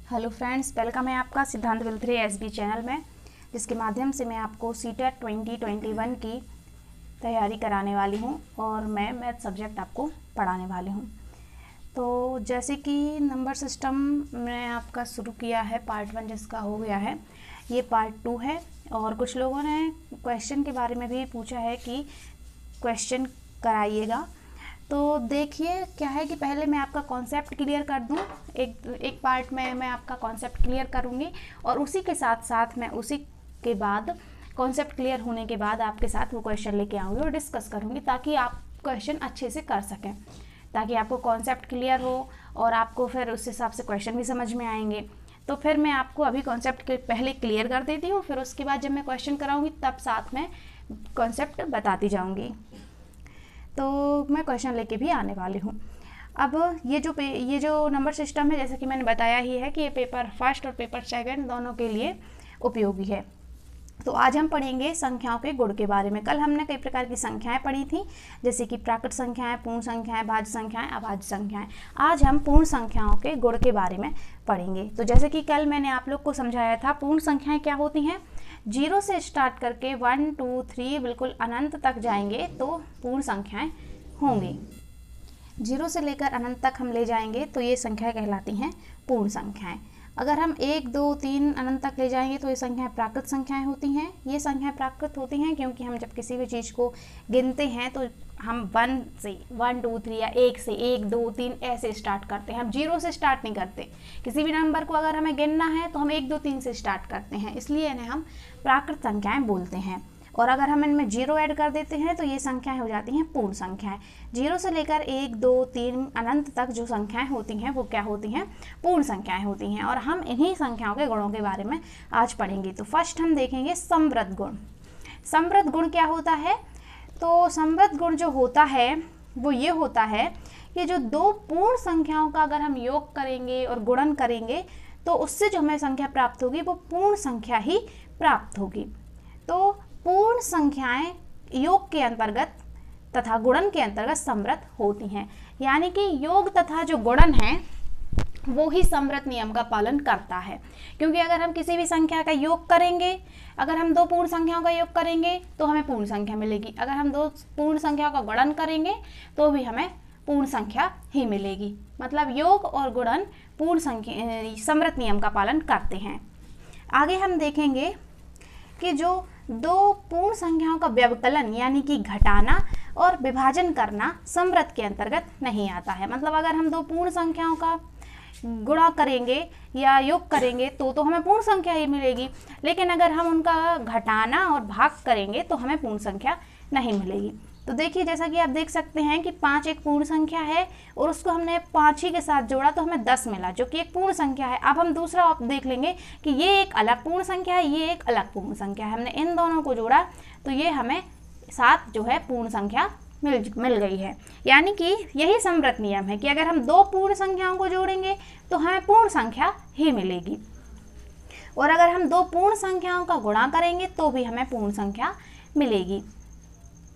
Hello friends, welcome है आपका सिद्धांत विल3 एसबी चैनल में, जिसके माध्यम से मैं आपको सीटेट 2021 की तैयारी कराने वाली हूं और मैं मैथ सब्जेक्ट आपको पढ़ाने वाली हूं। तो जैसे कि नंबर सिस्टम में आपका शुरू किया है पार्ट 1 जिसका हो गया है, ये पार्ट 2 है। और कुछ लोगों ने क्वेश्चन के बारे में भी पूछा है कि क्वेश्चन कराइएगा। तो देखिए क्या है कि पहले मैं आपका कॉन्सेप्ट क्लियर कर दूं। एक पार्ट में मैं आपका कॉन्सेप्ट क्लियर करूंगी और उसी के साथ साथ मैं उसी के बाद कॉन्सेप्ट क्लियर होने के बाद आपके साथ वो क्वेश्चन लेके आऊँगी और डिस्कस करूँगी, ताकि आप क्वेश्चन अच्छे से कर सकें, ताकि आपको कॉन्सेप्ट क्लियर हो और आपको फिर उस हिसाब से क्वेश्चन भी समझ में आएंगे। तो फिर मैं आपको अभी कॉन्सेप्ट के पहले क्लियर कर देती हूँ, फिर उसके बाद जब मैं क्वेश्चन कराऊँगी तब साथ में कॉन्सेप्ट बताती जाऊँगी। तो मैं क्वेश्चन लेके भी आने वाली हूँ। अब ये जो नंबर सिस्टम है, जैसे कि मैंने बताया ही है कि ये पेपर फर्स्ट और पेपर सेकंड दोनों के लिए उपयोगी है। तो आज हम पढ़ेंगे संख्याओं के गुण के बारे में। कल हमने कई प्रकार की संख्याएं पढ़ी थी, जैसे कि प्राकृत संख्याएं, पूर्ण संख्याएं, भाज्य संख्याएं, अभाज्य संख्याएं। आज हम पूर्ण संख्याओं के गुण के बारे में पढ़ेंगे। तो जैसे कि कल मैंने आप लोग को समझाया था, पूर्ण संख्याएं क्या होती हैं। 0 से स्टार्ट करके 1 2 3 बिल्कुल अनंत तक जाएंगे तो पूर्ण संख्याएं होंगी। 0 से लेकर अनंत तक हम ले जाएंगे तो ये संख्याएं कहलाती हैं पूर्ण संख्याएं। अगर हम 1 2 3 अनंत तक ले जाएंगे तो ये संख्याएं प्राकृत संख्याएं होती हैं। ये संख्याएं प्राकृत होती हैं क्योंकि हम जब किसी भी चीज़ को गिनते हैं तो हम 1 से 1 2 3 या 1 से 1 2 3 ऐसे स्टार्ट करते हैं। हम 0 से स्टार्ट नहीं करते। किसी भी नंबर को अगर हमें गिनना है तो हम 1 2 3 से स्टार्ट करते हैं, इसलिए इन्हें हम प्राकृत संख्याएं बोलते हैं। और अगर हम इनमें 0 ऐड कर देते हैं तो ये संख्याएं हो जाती हैं पूर्ण संख्याएं। 0 से लेकर 1 2 3 अनंत तक जो संख्याएं होती हैं वो क्या होती हैं, पूर्ण संख्याएं होती हैं। और हम इन्हीं संख्याओं के गुणों के बारे में आज पढ़ेंगे। तो फर्स्ट हम देखेंगे समवृद्ध गुण। समवृद्ध गुण क्या होता है? तो समवृद्ध गुण जो होता है वो ये होता है कि जो दो पूर्ण संख्याओं का अगर हम योग करेंगे और गुणन करेंगे तो उससे जो हमें संख्या प्राप्त होगी वो पूर्ण संख्या ही प्राप्त होगी। तो पूर्ण संख्याएं योग के अंतर्गत तथा गुणन के अंतर्गत समवृद्ध होती हैं। यानी कि योग तथा जो गुणन है वो ही समवृद्ध नियम का पालन करता है। क्योंकि अगर हम किसी भी संख्या का योग करेंगे, अगर हम दो पूर्ण संख्याओं का योग करेंगे तो हमें पूर्ण संख्या मिलेगी। अगर हम दो पूर्ण संख्याओं का गुणन करेंगे तो भी हमें पूर्ण संख्या ही मिलेगी। मतलब योग और गुणन पूर्ण संख्या समवृद्ध नियम का पालन करते हैं। आगे हम देखेंगे कि जो दो पूर्ण संख्याओं का व्यवकलन यानी कि घटाना और विभाजन करना समवृद्ध के अंतर्गत नहीं आता है। मतलब अगर हम दो पूर्ण संख्याओं का गुणा करेंगे या योग करेंगे तो हमें पूर्ण संख्या ही मिलेगी, लेकिन अगर हम उनका घटाना और भाग करेंगे तो हमें पूर्ण संख्या नहीं मिलेगी। तो देखिए, जैसा कि आप देख सकते हैं कि 5 एक पूर्ण संख्या है और उसको हमने 5 ही के साथ जोड़ा तो हमें 10 मिला, जो कि एक पूर्ण संख्या है। अब हम दूसरा आप देख लेंगे कि ये एक अलग पूर्ण संख्या है, ये एक अलग पूर्ण संख्या है। हमने इन दोनों को जोड़ा तो ये हमें 7 जो है पूर्ण संख्या मिल गई है। यानी कि यही समवृद्ध नियम है कि अगर हम दो पूर्ण संख्याओं को जोड़ेंगे तो हमें पूर्ण संख्या ही मिलेगी, और अगर हम दो पूर्ण संख्याओं का गुणा करेंगे तो भी हमें पूर्ण संख्या मिलेगी।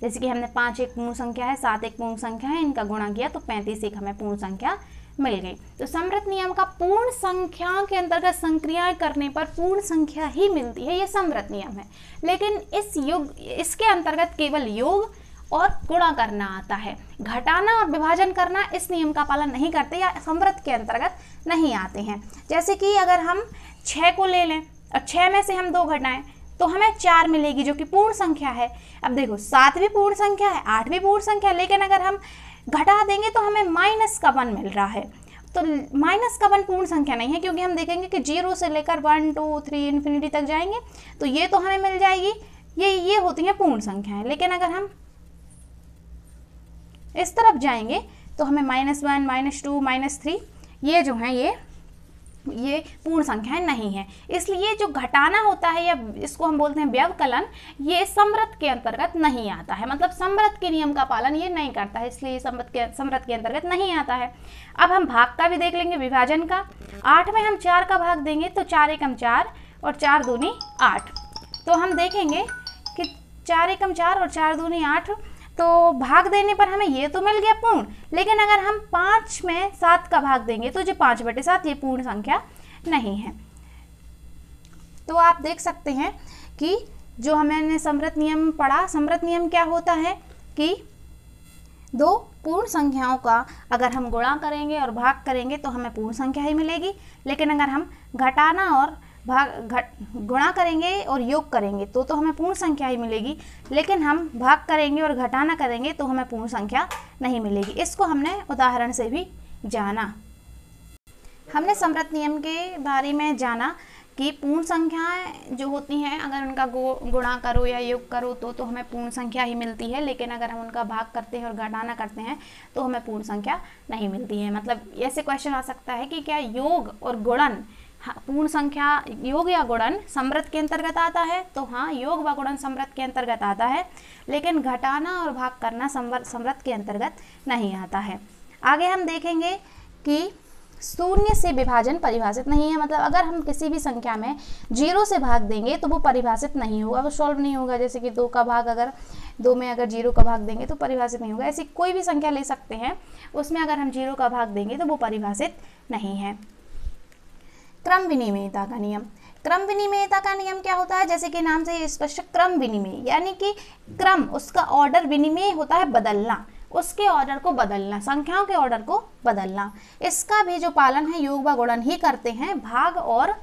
जैसे कि हमने 5 एक पूर्ण संख्या है, 7 एक पूर्ण संख्या है, इनका गुणा किया तो 35 एक हमें पूर्ण संख्या मिल गई। तो समवृद्ध नियम का पूर्ण संख्या के अंतर्गत संक्रियाएं करने पर पूर्ण संख्या ही मिलती है, ये समवृद्ध नियम है। लेकिन इसके अंतर्गत केवल योग और गुणा करना आता है। घटाना और विभाजन करना इस नियम का पालन नहीं करते या समवृद्ध के अंतर्गत नहीं आते हैं। जैसे कि अगर हम 6 को ले लें और 6 में से हम 2 घटाएं तो हमें 4 मिलेगी, जो कि पूर्ण संख्या है। अब देखो, 7 भी पूर्ण संख्या है, 8 भी पूर्ण संख्या है, लेकिन अगर हम घटा देंगे तो हमें -1 मिल रहा है। तो -1 पूर्ण संख्या नहीं है, क्योंकि हम देखेंगे कि 0 से लेकर 1 2 3 इन्फिनिटी तक जाएंगे तो ये तो हमें मिल जाएगी, ये होती हैं पूर्ण संख्याएं। लेकिन अगर हम इस तरफ जाएंगे तो हमें -1 -2 -3 ये जो हैं ये पूर्ण संख्याएं नहीं है। इसलिए जो घटाना होता है या इसको हम बोलते हैं व्यवकलन, ये समवृद्ध के अंतर्गत नहीं आता है। मतलब समवृद्ध के नियम का पालन ये नहीं करता है, इसलिए समवृद्ध के अंतर्गत नहीं आता है। अब हम भाग का भी देख लेंगे, विभाजन का। 8 में हम 4 का भाग देंगे तो 4 एकम 4 और 4 दूनी 8। तो हम देखेंगे कि 4 एकम 4 और 4 दूनी 8, तो भाग देने पर हमें ये तो मिल गया पूर्ण। लेकिन अगर हम 5 में 7 का भाग देंगे तो जो 5/7 ये पूर्ण संख्या नहीं है। तो आप देख सकते हैं कि जो हमने समृत नियम पढ़ा, समृत नियम क्या होता है कि दो पूर्ण संख्याओं का अगर हम गुणा करेंगे और भाग करेंगे तो हमें पूर्ण संख्या ही मिलेगी, लेकिन अगर हम घटाना और गुणा करेंगे और योग करेंगे तो हमें पूर्ण संख्या ही मिलेगी, लेकिन हम भाग करेंगे और घटाना करेंगे तो हमें पूर्ण संख्या नहीं मिलेगी। इसको हमने उदाहरण से भी जाना। हमने समृत नियम के बारे में जाना कि पूर्ण संख्याएं जो होती हैं अगर उनका गुणा करो या योग करो तो हमें पूर्ण संख्या ही मिलती है, लेकिन अगर हम उनका भाग करते हैं और घटाना करते हैं तो हमें पूर्ण संख्या नहीं मिलती है। मतलब ऐसे क्वेश्चन आ सकता है कि क्या योग और गुणन पूर्ण संख्या, योग या गुणन समृत के अंतर्गत आता है? तो हाँ, योग व गुणन समृत के अंतर्गत आता है, लेकिन घटाना और भाग करना समृत के अंतर्गत नहीं आता है। आगे हम देखेंगे कि शून्य से विभाजन परिभाषित नहीं है। मतलब अगर हम किसी भी संख्या में 0 से भाग देंगे तो वो परिभाषित नहीं होगा, वो सॉल्व नहीं होगा। जैसे कि 2 का भाग अगर 2 में अगर 0 का भाग देंगे तो परिभाषित नहीं होगा। ऐसी कोई भी संख्या ले सकते हैं, उसमें अगर हम 0 का भाग देंगे तो वो परिभाषित नहीं है। क्रम विनिमेयता का नियम। क्रम विनिमेयता का नियम क्या होता है? जैसे कि नाम से स्पष्ट, क्रम विनिमेय यानी कि क्रम, उसका ऑर्डर, विनिमेय होता है बदलना, उसके ऑर्डर को बदलना, संख्याओं के ऑर्डर को बदलना। इसका भी जो पालन है योग व गुणन ही करते हैं, भाग और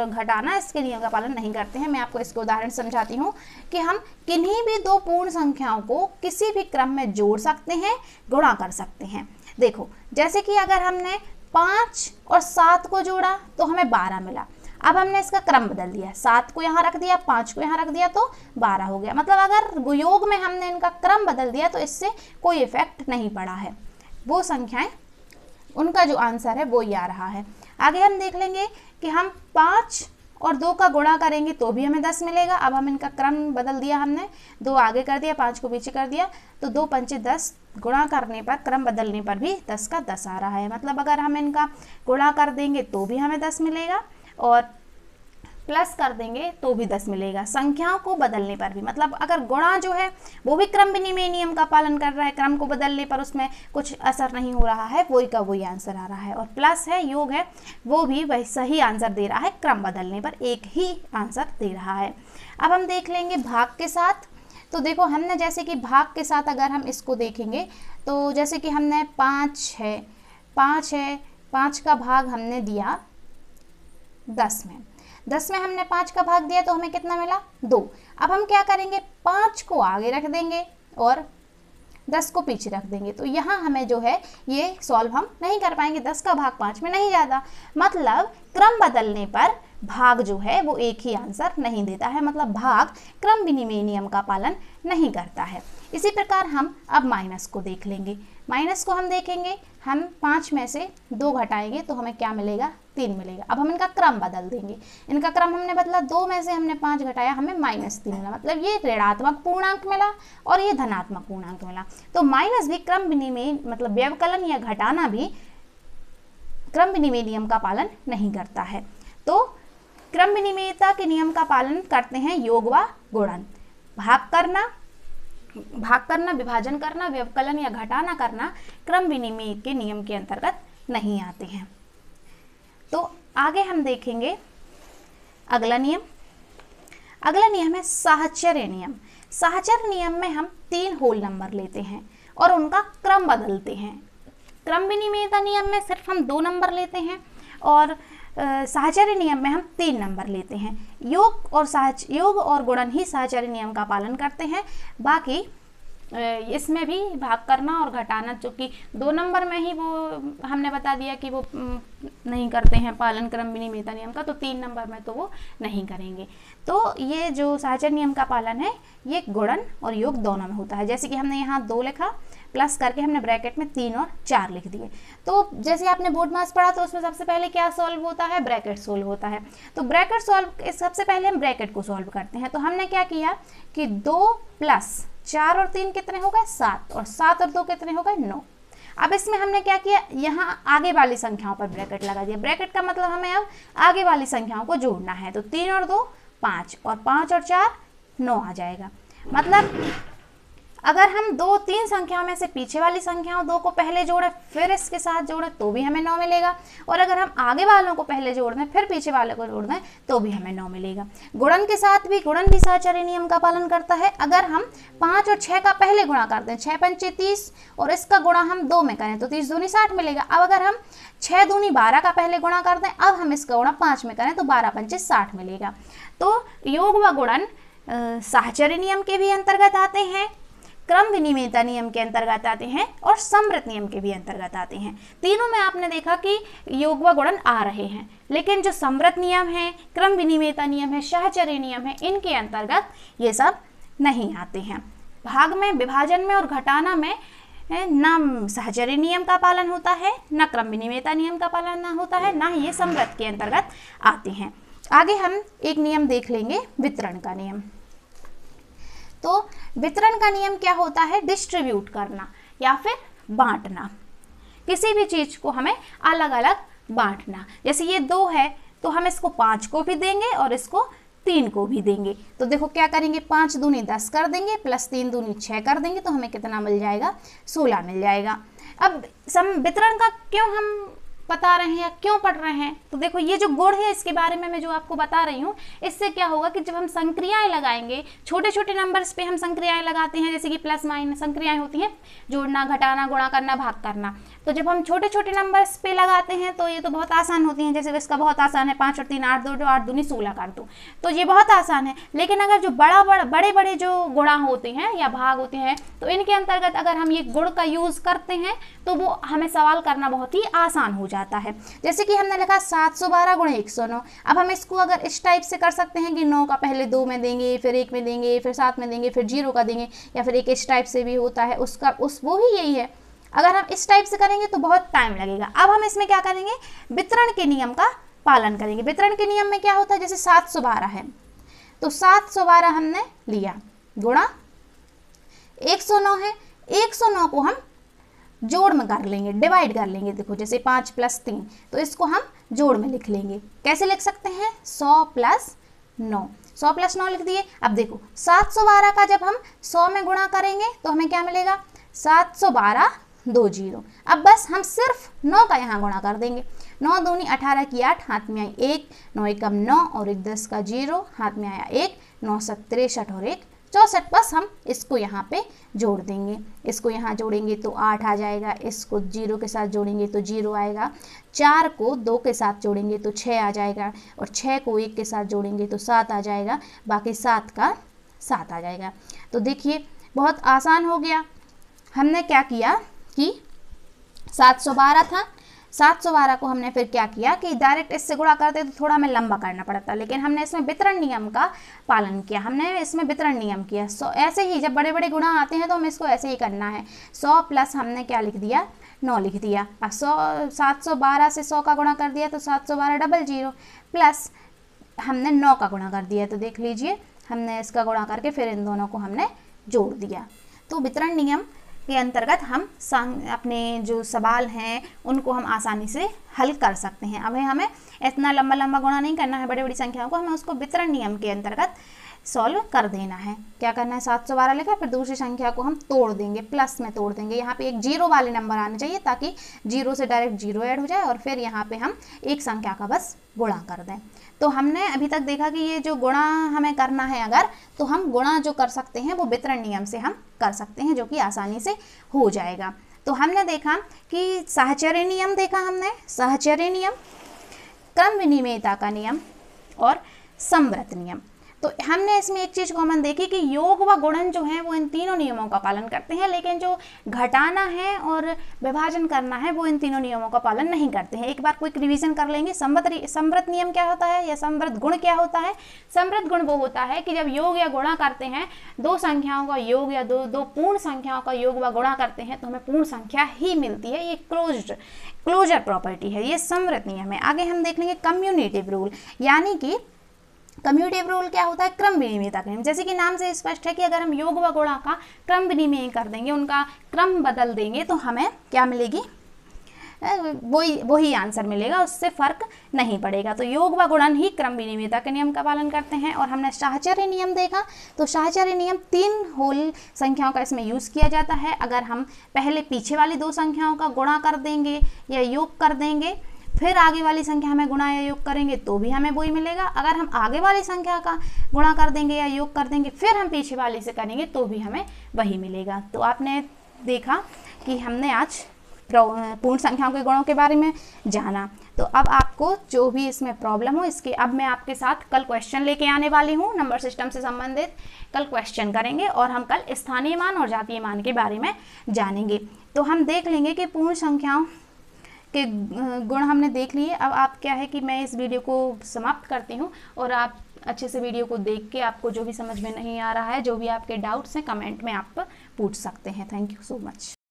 घटाना इसके नियम का पालन नहीं करते हैं। मैं आपको इसके उदाहरण समझाती हूँ कि हम किन्हीं भी दो पूर्ण संख्याओं को किसी भी क्रम में जोड़ सकते हैं, गुणा कर सकते हैं। देखो, जैसे कि अगर हमने 5 और 7 को जोड़ा तो हमें 12 मिला। अब हमने इसका क्रम बदल दिया, 7 को यहाँ रख दिया, 5 को यहाँ रख दिया तो 12 हो गया। मतलब अगर योग में हमने इनका क्रम बदल दिया तो इससे कोई इफेक्ट नहीं पड़ा है, वो संख्याएं, उनका जो आंसर है वो ही आ रहा है। आगे हम देख लेंगे कि हम 5 और 2 का गुणा करेंगे तो भी हमें 10 मिलेगा। अब हम इनका क्रम बदल दिया, हमने 2 आगे कर दिया, 5 को पीछे कर दिया, तो 2 पंचे 10, गुणा करने पर, क्रम बदलने पर भी 10 का 10 आ रहा है। मतलब अगर हम इनका गुणा कर देंगे तो भी हमें 10 मिलेगा और प्लस कर देंगे तो भी 10 मिलेगा, संख्याओं को बदलने पर भी। मतलब अगर गुणा जो है वो भी क्रम विनिमय नियम का पालन कर रहा है, क्रम को बदलने पर उसमें कुछ असर नहीं हो रहा है, वही का वही आंसर आ रहा है। और प्लस है, योग है, वो भी वही सही आंसर दे रहा है, क्रम बदलने पर एक ही आंसर दे रहा है। अब हम देख लेंगे भाग के साथ। तो देखो, हमने जैसे कि भाग के साथ अगर हम इसको देखेंगे तो जैसे कि हमने 5 है, 5 का भाग हमने दिया 10 में, 10 में हमने 5 का भाग दिया तो हमें कितना मिला? 2। अब हम क्या करेंगे? 5 को आगे रख देंगे और 10 को पीछे रख देंगे, तो यहाँ हमें जो है ये सॉल्व हम नहीं कर पाएंगे, 10 का भाग 5 में नहीं जाता। मतलब क्रम बदलने पर भाग जो है वो एक ही आंसर नहीं देता है, मतलब भाग क्रम विनिमय नियम का पालन नहीं करता है। इसी प्रकार हम अब माइनस को देख लेंगे। माइनस को हम देखेंगे, हम 5 में से 2 घटाएंगे तो हमें क्या मिलेगा? 3 मिलेगा। अब हम इनका क्रम बदल देंगे, इनका क्रम हमने बदला, 2 में से हमने 5 घटाया, हमें -3 मिला। मतलब ये ऋणात्मक पूर्णांक मिला और ये धनात्मक पूर्णांक मिला। तो माइनस भी क्रम विनिमय, मतलब व्यवकलन या घटाना भी क्रम विनिमय नियम का पालन नहीं करता है। तो क्रम विनिमयता के नियम का पालन करते हैं योग व गुणन। भाग करना, विभाजन करना, व्यवकलन या घटाना करना क्रम विनिमय के नियम के अंतर्गत नहीं आते हैं। तो आगे हम देखेंगे अगला नियम। अगला नियम है साहचर्य नियम। साहचर्य नियम में हम 3 होल नंबर लेते हैं और उनका क्रम बदलते हैं। क्रम विनिमयता नियम में सिर्फ हम 2 नंबर लेते हैं और साहचर्य नियम में हम 3 नंबर लेते हैं। योग और गुणन ही साहचर्य नियम का पालन करते हैं। बाकी इसमें भी भाग करना और घटाना, चूँकि 2 नंबर में ही वो हमने बता दिया कि वो नहीं करते हैं पालन क्रम विनिमयता नियम का, तो 3 नंबर में तो वो नहीं करेंगे। तो ये जो साहचर्य नियम का पालन है ये गुणन और योग दोनों में होता है। जैसे कि हमने यहाँ 2 लिखा, प्लस करके हमने ब्रैकेट में 3 और 4 लिख दिए। तो जैसे आपने बोर्ड मास पढ़ा तो उसमें सबसे पहले क्या सॉल्व होता है? ब्रैकेट सॉल्व होता है। तो ब्रैकेट सॉल्व, सबसे पहले हम ब्रैकेट को सॉल्व करते हैं। तो हमने क्या किया कि 2 + 4 और 3 कितने हो गए? 7, और 7 और 2 कितने हो गए? 9। अब इसमें हमने क्या किया, यहाँ आगे वाली संख्याओं पर ब्रैकेट लगा दिया। ब्रैकेट का मतलब हमें अब आगे वाली संख्याओं को जोड़ना है। तो 3 और 2 5, और 5 और 4 9 आ जाएगा। मतलब अगर हम 2 3 संख्याओं में से पीछे वाली संख्याओं 2 को पहले जोड़े फिर इसके साथ जोड़े तो भी हमें 9 मिलेगा, और अगर हम आगे वालों को पहले जोड़ दें फिर पीछे वाले को जोड़ दें तो भी हमें 9 मिलेगा। गुणन के साथ भी, गुणन भी सहचर्य नियम का पालन करता है। अगर हम 5 और 6 का पहले गुणा करते हैं, 6 पंचे 30, और इसका गुणा हम 2 में करें तो 30 दूनी 60 मिलेगा। अब अगर हम 6 दूनी 12 का पहले गुणा करते हैं, अब हम इसका गुणा 5 में करें तो 12 पंचे 60 मिलेगा। तो योग व गुणन सहचर्य नियम के भी अंतर्गत आते हैं, क्रम विनिमेयता नियम के अंतर्गत आते हैं, और समवृत्त नियम के भी अंतर्गत आते हैं। तीनों में आपने देखा कि योग व गुणन आ रहे हैं, लेकिन जो समवृत्त नियम है, क्रम विनिमेयता नियम है, सहचर्य नियम है, इनके अंतर्गत ये सब नहीं आते हैं। भाग में, विभाजन में और घटाना में न सहचर्य नियम का पालन होता है, न क्रम विनिमेयता नियम का पालन होता है, न ही ये समवृत्त के अंतर्गत आते हैं। आगे हम एक नियम देख लेंगे, वितरण का नियम। तो वितरण का नियम क्या होता है? डिस्ट्रीब्यूट करना या फिर बांटना। किसी भी चीज को हमें अलग अलग बांटना। जैसे ये 2 है तो हम इसको 5 को भी देंगे और इसको 3 को भी देंगे। तो देखो क्या करेंगे, 5 दूनी 10 कर देंगे प्लस 3 दूनी 6 कर देंगे तो हमें कितना मिल जाएगा? 16 मिल जाएगा। अब वितरण का क्यों हम बता रहे हैं या क्यों पढ़ रहे हैं? तो देखो ये जो गुण है इसके बारे में मैं जो आपको बता रही हूँ, इससे क्या होगा कि जब हम संक्रियाएं लगाएंगे, छोटे छोटे नंबर्स पे हम संक्रियाएं लगाते हैं, जैसे कि प्लस माइनस संक्रियाएं होती हैं, जोड़ना, घटाना, गुणा करना, भाग करना। तो जब हम छोटे छोटे नंबर्स पे लगाते हैं तो ये तो बहुत आसान होती हैं। जैसे इसका बहुत आसान है, 5 और 3 8 2 जो 8 दूनी 16 कर दो, तो ये बहुत आसान है। लेकिन अगर जो बड़े बड़े जो गुणा होते हैं या भाग होते हैं, तो इनके अंतर्गत अगर हम ये गुण का यूज करते हैं तो वो हमें सवाल करना बहुत ही आसान हो जाता है। जैसे कि हमने लिखा 712 गुणे 109। अब हम इसको अगर इस टाइप से कर सकते हैं कि 9 का पहले 2 में देंगे, फिर 1 में देंगे, फिर 7 में देंगे, फिर 0 का देंगे, या फिर एक इस टाइप से भी होता है, वो ही यही है। अगर हम इस टाइप से करेंगे तो बहुत टाइम लगेगा। अब हम इसमें क्या करेंगे, वितरण के नियम का पालन करेंगे। वितरण के नियम में क्या होता है, जैसे 712 है तो 712 हमने लिया गुणा 109 है, 109 को हम जोड़ में कर लेंगे, डिवाइड कर लेंगे। देखो जैसे 5 + 3, तो इसको हम जोड़ में लिख लेंगे। कैसे लिख सकते हैं? 100 + 9, 100 + 9 लिख दिए। अब देखो 712 का जब हम 100 में गुणा करेंगे तो हमें क्या मिलेगा? 712 2 0। अब बस हम सिर्फ 9 का यहाँ गुणा कर देंगे। 9 दूनी 18 की 8, हाथ में आई 1, 9 एकम 9 और 1 10 का 0, हाथ में आया 1, 9 7 63 और 1 64। बस हम इसको यहाँ पे जोड़ देंगे। इसको यहाँ जोड़ेंगे तो 8 आ जाएगा, इसको 0 के साथ जोड़ेंगे तो 0 आएगा, 4 को 2 के साथ जोड़ेंगे तो 6 आ जाएगा, और 6 को 1 के साथ जोड़ेंगे तो 7 आ जाएगा, बाकी 7 का 7 आ जाएगा। तो देखिए बहुत आसान हो गया। हमने क्या किया कि 712 था, 712 को हमने फिर क्या किया कि डायरेक्ट इससे गुणा करते तो थोड़ा हमें लंबा करना पड़ता, लेकिन हमने इसमें वितरण नियम का पालन किया। हमने इसमें वितरण नियम किया। ऐसे ही जब बड़े बड़े गुणा आते हैं तो हमें इसको ऐसे ही करना है। 100 प्लस हमने क्या लिख दिया? 9 लिख दिया। अब 712 से 100 का गुणा कर दिया तो 712 00 प्लस हमने 9 का गुणा कर दिया। तो देख लीजिए हमने इसका गुणा करके फिर इन दोनों को हमने जोड़ दिया। तो वितरण नियम के अंतर्गत हम अपने जो सवाल हैं उनको हम आसानी से हल कर सकते हैं। अब हमें इतना लंबा लंबा गुणा नहीं करना है बड़ी बड़ी संख्याओं को, हमें उसको वितरण नियम के अंतर्गत सॉल्व कर देना है। क्या करना है? 712 लिखा, फिर दूसरी संख्या को हम तोड़ देंगे, प्लस में तोड़ देंगे। यहाँ पे एक 0 वाले नंबर आने चाहिए ताकि 0 से डायरेक्ट 0 ऐड हो जाए, और फिर यहाँ पे हम एक संख्या का बस गुणा कर दें। तो हमने अभी तक देखा कि ये जो गुणा हमें करना है अगर, तो हम गुणा जो कर सकते हैं वो वितरण नियम से हम कर सकते हैं, जो कि आसानी से हो जाएगा। तो हमने देखा कि सहचर्य नियम देखा हमने, सहचर्य नियम, क्रम विनिमेयता का नियम और समवृत्त नियम। तो हमने इसमें एक चीज़ कॉमन देखी कि योग व गुणन जो है वो इन तीनों नियमों का पालन करते हैं, लेकिन जो घटाना है और विभाजन करना है वो इन तीनों नियमों का पालन नहीं करते हैं। एक बार क्विक रिवीजन कर लेंगे। समवृत्त नियम क्या होता है या समवृत्त गुण क्या होता है? समवृत्त गुण वो होता है कि जब योग या गुणा करते हैं, दो संख्याओं का योग या दो पूर्ण संख्याओं का योग व गुणा करते हैं तो हमें पूर्ण संख्या ही मिलती है। ये क्लोजर प्रॉपर्टी है, ये समवृत्त नियम है। आगे हम देख लेंगे कम्युटेटिव रूल, यानी कि कम्युटेटिव रूल क्या होता है? क्रम विनिमेयता का नियम। जैसे कि नाम से स्पष्ट है कि अगर हम योग व गुणा का क्रम विनिमेय कर देंगे, उनका क्रम बदल देंगे तो हमें क्या मिलेगी? वही आंसर मिलेगा, उससे फ़र्क नहीं पड़ेगा। तो योग व गुणन ही क्रम विनिमयता के नियम का पालन करते हैं। और हमने साहचर्य नियम देखा, तो साहचर्य नियम 3 होल संख्याओं का इसमें यूज़ किया जाता है। अगर हम पहले पीछे वाली 2 संख्याओं का गुणा कर देंगे या योग कर देंगे, फिर आगे वाली संख्या हमें गुणा या योग करेंगे तो भी हमें वही मिलेगा। अगर हम आगे वाली संख्या का गुणा कर देंगे या योग कर देंगे, फिर हम पीछे वाली से करेंगे तो भी हमें वही मिलेगा। तो आपने देखा कि हमने आज पूर्ण संख्याओं के गुणों के बारे में जाना। तो अब आपको जो भी इसमें प्रॉब्लम हो, इसके अब मैं आपके साथ कल क्वेश्चन लेके आने वाली हूँ। नंबर सिस्टम से संबंधित कल क्वेश्चन करेंगे और हम कल स्थानीय मान और जातीय मान के बारे में जानेंगे। तो हम देख लेंगे कि पूर्ण संख्याओं के गुण हमने देख लिए। अब आप क्या है कि मैं इस वीडियो को समाप्त करती हूँ और आप अच्छे से वीडियो को देख के आपको जो भी समझ में नहीं आ रहा है, जो भी आपके डाउट्स हैं, कमेंट में आप पूछ सकते हैं। Thank you so much.